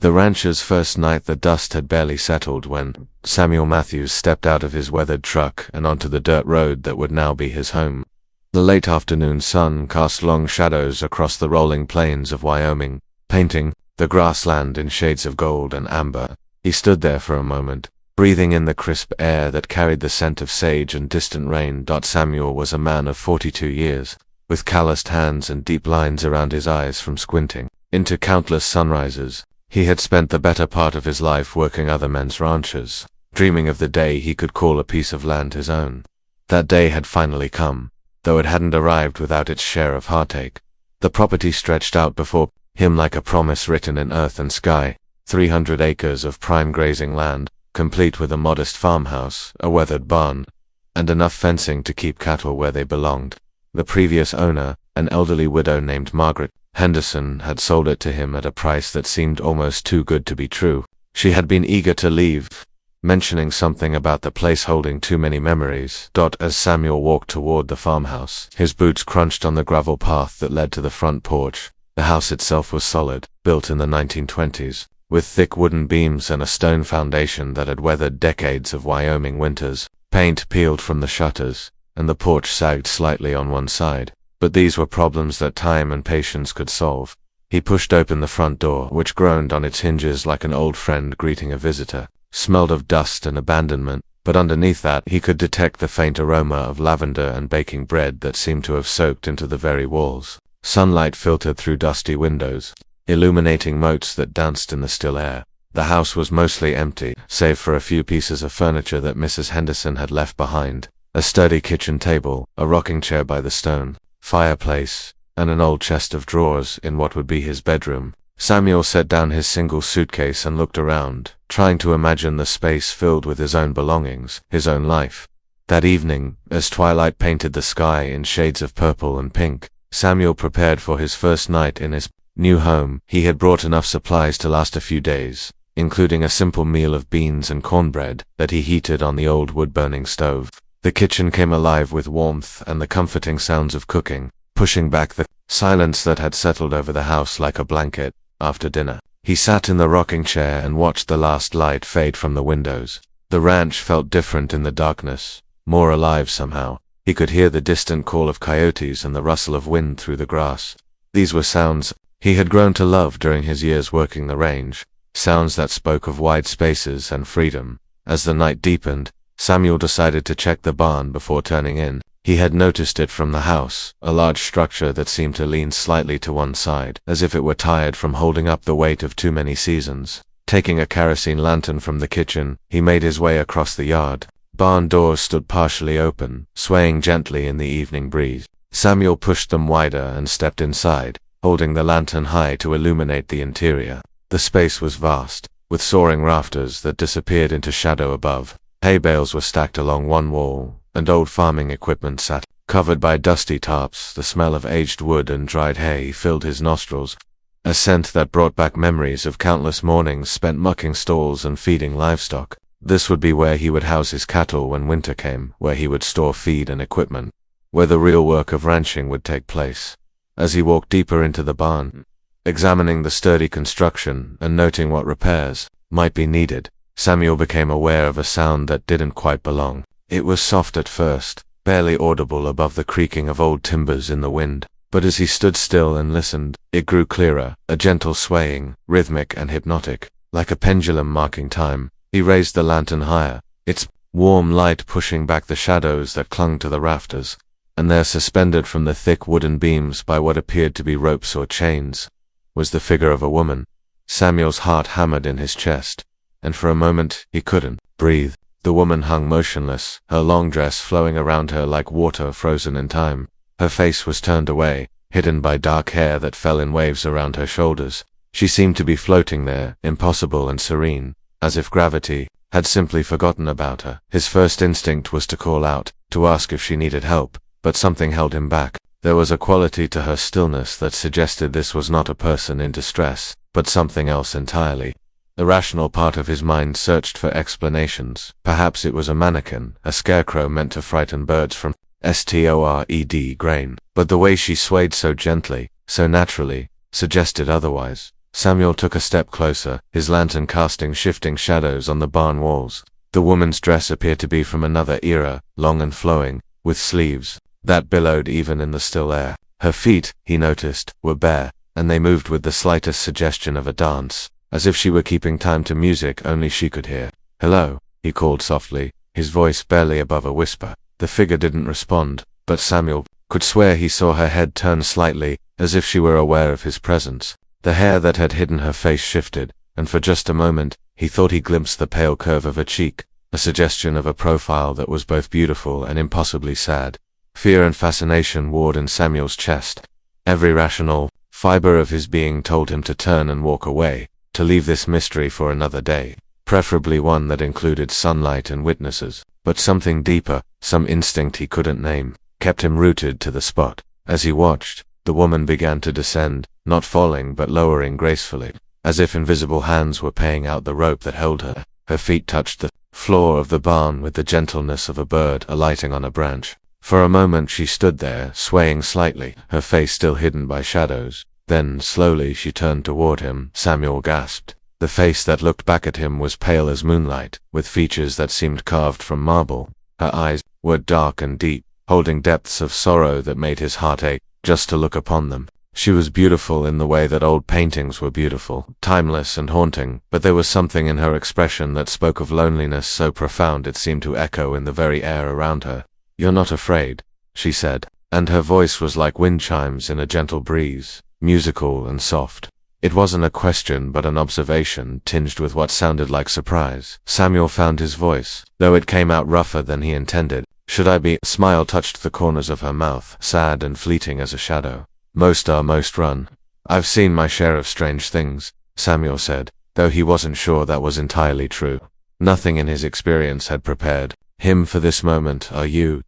The rancher's first night, the dust had barely settled when Samuel Matthews stepped out of his weathered truck and onto the dirt road that would now be his home. The late afternoon sun cast long shadows across the rolling plains of Wyoming, painting the grassland in shades of gold and amber. He stood there for a moment, breathing in the crisp air that carried the scent of sage and distant rain. Samuel was a man of 42 years, with calloused hands and deep lines around his eyes from squinting into countless sunrises. He had spent the better part of his life working other men's ranches, dreaming of the day he could call a piece of land his own. That day had finally come, though it hadn't arrived without its share of heartache. The property stretched out before him like a promise written in earth and sky, 300 acres of prime grazing land, complete with a modest farmhouse, a weathered barn, and enough fencing to keep cattle where they belonged. The previous owner, an elderly widow named Margaret Henderson, had sold it to him at a price that seemed almost too good to be true. She had been eager to leave, mentioning something about the place holding too many memories. As Samuel walked toward the farmhouse, his boots crunched on the gravel path that led to the front porch. The house itself was solid, built in the 1920s, with thick wooden beams and a stone foundation that had weathered decades of Wyoming winters. Paint peeled from the shutters, and the porch sagged slightly on one side. But these were problems that time and patience could solve. He pushed open the front door, which groaned on its hinges like an old friend greeting a visitor, smelled of dust and abandonment, but underneath that he could detect the faint aroma of lavender and baking bread that seemed to have soaked into the very walls. Sunlight filtered through dusty windows, illuminating motes that danced in the still air. The house was mostly empty, save for a few pieces of furniture that Mrs. Henderson had left behind. A sturdy kitchen table, a rocking chair by the stone fireplace, and an old chest of drawers in what would be his bedroom. Samuel set down his single suitcase and looked around, trying to imagine the space filled with his own belongings, his own life. That evening, as twilight painted the sky in shades of purple and pink, Samuel prepared for his first night in his new home. He had brought enough supplies to last a few days, including a simple meal of beans and cornbread that he heated on the old wood-burning stove. The kitchen came alive with warmth and the comforting sounds of cooking, pushing back the silence that had settled over the house like a blanket. After dinner, he sat in the rocking chair and watched the last light fade from the windows. The ranch felt different in the darkness, more alive somehow. He could hear the distant call of coyotes and the rustle of wind through the grass. These were sounds he had grown to love during his years working the range, sounds that spoke of wide spaces and freedom. As the night deepened, Samuel decided to check the barn before turning in. He had noticed it from the house, a large structure that seemed to lean slightly to one side, as if it were tired from holding up the weight of too many seasons. Taking a kerosene lantern from the kitchen, he made his way across the yard. Barn doors stood partially open, swaying gently in the evening breeze. Samuel pushed them wider and stepped inside, holding the lantern high to illuminate the interior. The space was vast, with soaring rafters that disappeared into shadow above. Hay bales were stacked along one wall, and old farming equipment sat, covered by dusty tarps. The smell of aged wood and dried hay filled his nostrils, a scent that brought back memories of countless mornings spent mucking stalls and feeding livestock. This would be where he would house his cattle when winter came, where he would store feed and equipment, where the real work of ranching would take place. As he walked deeper into the barn, examining the sturdy construction and noting what repairs might be needed, Samuel became aware of a sound that didn't quite belong. It was soft at first, barely audible above the creaking of old timbers in the wind. But as he stood still and listened, it grew clearer, a gentle swaying, rhythmic and hypnotic, like a pendulum marking time. He raised the lantern higher, its warm light pushing back the shadows that clung to the rafters, and there, suspended from the thick wooden beams by what appeared to be ropes or chains, was the figure of a woman. Samuel's heart hammered in his chest, and for a moment he couldn't breathe. The woman hung motionless, her long dress flowing around her like water frozen in time. Her face was turned away, hidden by dark hair that fell in waves around her shoulders. She seemed to be floating there, impossible and serene, as if gravity had simply forgotten about her. His first instinct was to call out, to ask if she needed help, but something held him back. There was a quality to her stillness that suggested this was not a person in distress, but something else entirely. The rational part of his mind searched for explanations. Perhaps it was a mannequin, a scarecrow meant to frighten birds from stored grain. But the way she swayed so gently, so naturally, suggested otherwise. Samuel took a step closer, his lantern casting shifting shadows on the barn walls. The woman's dress appeared to be from another era, long and flowing, with sleeves that billowed even in the still air. Her feet, he noticed, were bare, and they moved with the slightest suggestion of a dance, as if she were keeping time to music only she could hear. "Hello," he called softly, his voice barely above a whisper. The figure didn't respond, but Samuel could swear he saw her head turn slightly, as if she were aware of his presence. The hair that had hidden her face shifted, and for just a moment, he thought he glimpsed the pale curve of a cheek, a suggestion of a profile that was both beautiful and impossibly sad. Fear and fascination warred in Samuel's chest. Every rational fiber of his being told him to turn and walk away, to leave this mystery for another day, preferably one that included sunlight and witnesses. But something deeper, some instinct he couldn't name, kept him rooted to the spot. As he watched, the woman began to descend, not falling but lowering gracefully, as if invisible hands were paying out the rope that held her. Her feet touched the floor of the barn with the gentleness of a bird alighting on a branch. For a moment she stood there, swaying slightly, her face still hidden by shadows. Then, slowly, she turned toward him. Samuel gasped. The face that looked back at him was pale as moonlight, with features that seemed carved from marble. Her eyes were dark and deep, holding depths of sorrow that made his heart ache just to look upon them. She was beautiful in the way that old paintings were beautiful, timeless and haunting, but there was something in her expression that spoke of loneliness so profound it seemed to echo in the very air around her. "You're not afraid," she said, and her voice was like wind chimes in a gentle breeze, musical and soft. It wasn't a question but an observation, tinged with what sounded like surprise. Samuel found his voice, though it came out rougher than he intended. "Should I be?" A smile touched the corners of her mouth, sad and fleeting as a shadow. "Most are, most run. I've seen my share of strange things," Samuel said, though he wasn't sure that was entirely true. Nothing in his experience had prepared him for this moment. "Are you ...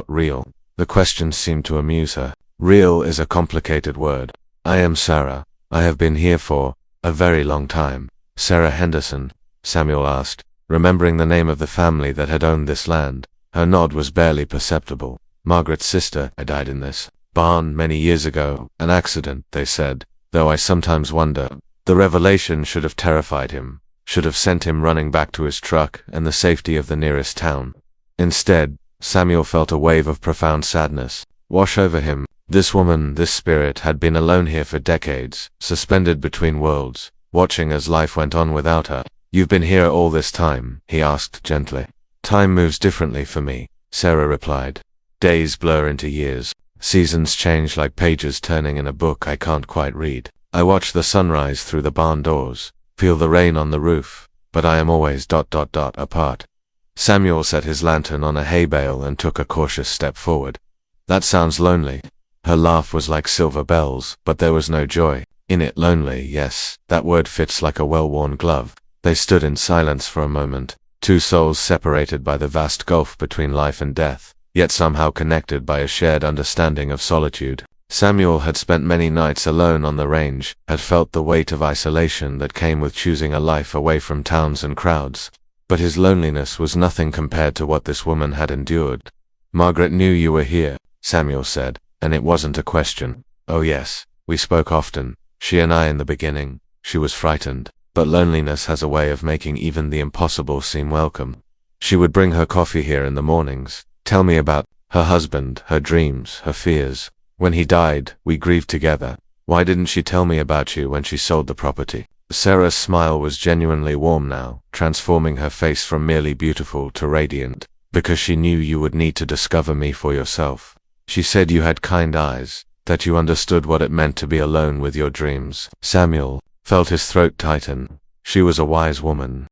real?" The question seemed to amuse her. Real is a complicated word. "I am Sarah. I have been here for a very long time." "Sarah Henderson?" Samuel asked, remembering the name of the family that had owned this land. Her nod was barely perceptible. "Margaret's sister. I died in this barn many years ago. An accident, they said, though I sometimes wonder." The revelation should have terrified him, should have sent him running back to his truck and the safety of the nearest town. Instead, Samuel felt a wave of profound sadness wash over him. This woman, this spirit, had been alone here for decades, suspended between worlds, watching as life went on without her. "You've been here all this time?" he asked gently. "Time moves differently for me," Sarah replied. "Days blur into years. Seasons change like pages turning in a book I can't quite read. I watch the sunrise through the barn doors, feel the rain on the roof, but I am always ... apart." Samuel set his lantern on a hay bale and took a cautious step forward. "That sounds lonely." Her laugh was like silver bells, but there was no joy in it. "Lonely, yes, that word fits like a well-worn glove." They stood in silence for a moment, two souls separated by the vast gulf between life and death, yet somehow connected by a shared understanding of solitude. Samuel had spent many nights alone on the range, had felt the weight of isolation that came with choosing a life away from towns and crowds. But his loneliness was nothing compared to what this woman had endured. "Margaret knew you were here," Samuel said, and it wasn't a question. "Oh yes, we spoke often, she and I in the beginning." She was frightened, but loneliness has a way of making even the impossible seem welcome. She would bring her coffee here in the mornings, tell me about her husband, her dreams, her fears. When he died, we grieved together. Why didn't she tell me about you when she sold the property? Sarah's smile was genuinely warm now, transforming her face from merely beautiful to radiant. Because she knew you would need to discover me for yourself. She said you had kind eyes, that you understood what it meant to be alone with your dreams. Samuel felt his throat tighten. She was a wise woman.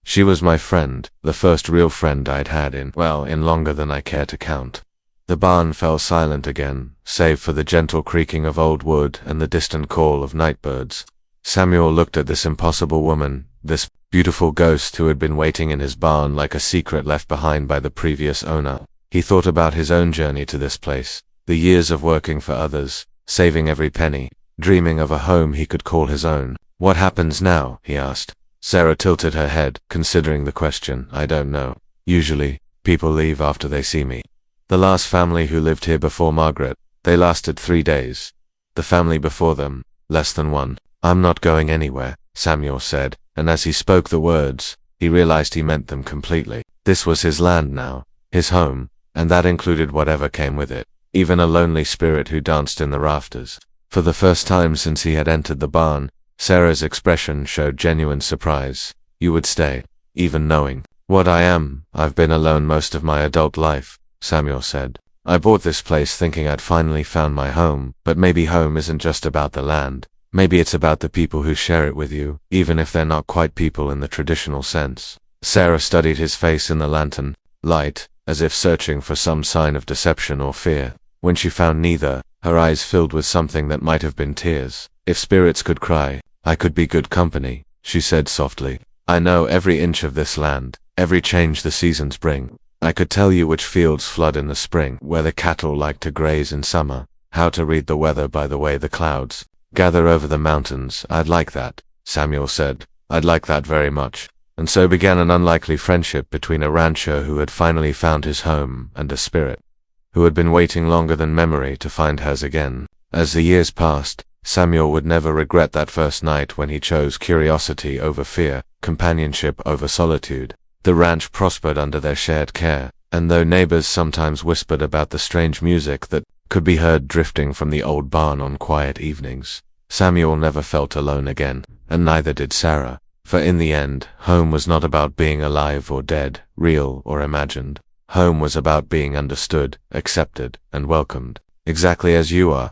She was my friend, the first real friend I'd had in longer than I care to count. The barn fell silent again, save for the gentle creaking of old wood and the distant call of nightbirds. Samuel looked at this impossible woman, this beautiful ghost who had been waiting in his barn like a secret left behind by the previous owner. He thought about his own journey to this place, the years of working for others, saving every penny, dreaming of a home he could call his own. "What happens now?" he asked. Sarah tilted her head, considering the question. "I don't know. Usually, people leave after they see me. The last family who lived here before Margaret, they lasted 3 days. The family before them, less than one. I'm not going anywhere, Samuel said, and as he spoke the words, he realized he meant them completely. This was his land now, his home, and that included whatever came with it, even a lonely spirit who danced in the rafters. For the first time since he had entered the barn, Sarah's expression showed genuine surprise. You would stay, even knowing what I am. I've been alone most of my adult life, Samuel said. I bought this place thinking I'd finally found my home, but maybe home isn't just about the land. Maybe it's about the people who share it with you, even if they're not quite people in the traditional sense. Sarah studied his face in the lantern light, as if searching for some sign of deception or fear. When she found neither, her eyes filled with something that might have been tears. If spirits could cry, I could be good company, she said softly. I know every inch of this land, every change the seasons bring. I could tell you which fields flood in the spring, where the cattle like to graze in summer, how to read the weather by the way the clouds gather over the mountains. I'd like that, Samuel said. I'd like that very much. And so began an unlikely friendship between a rancher who had finally found his home and a spirit who had been waiting longer than memory to find hers again. As the years passed, Samuel would never regret that first night when he chose curiosity over fear, companionship over solitude. The ranch prospered under their shared care, and though neighbors sometimes whispered about the strange music that could be heard drifting from the old barn on quiet evenings, Samuel never felt alone again, and neither did Sarah. For in the end, home was not about being alive or dead, real or imagined. Home was about being understood, accepted, and welcomed, exactly as you are,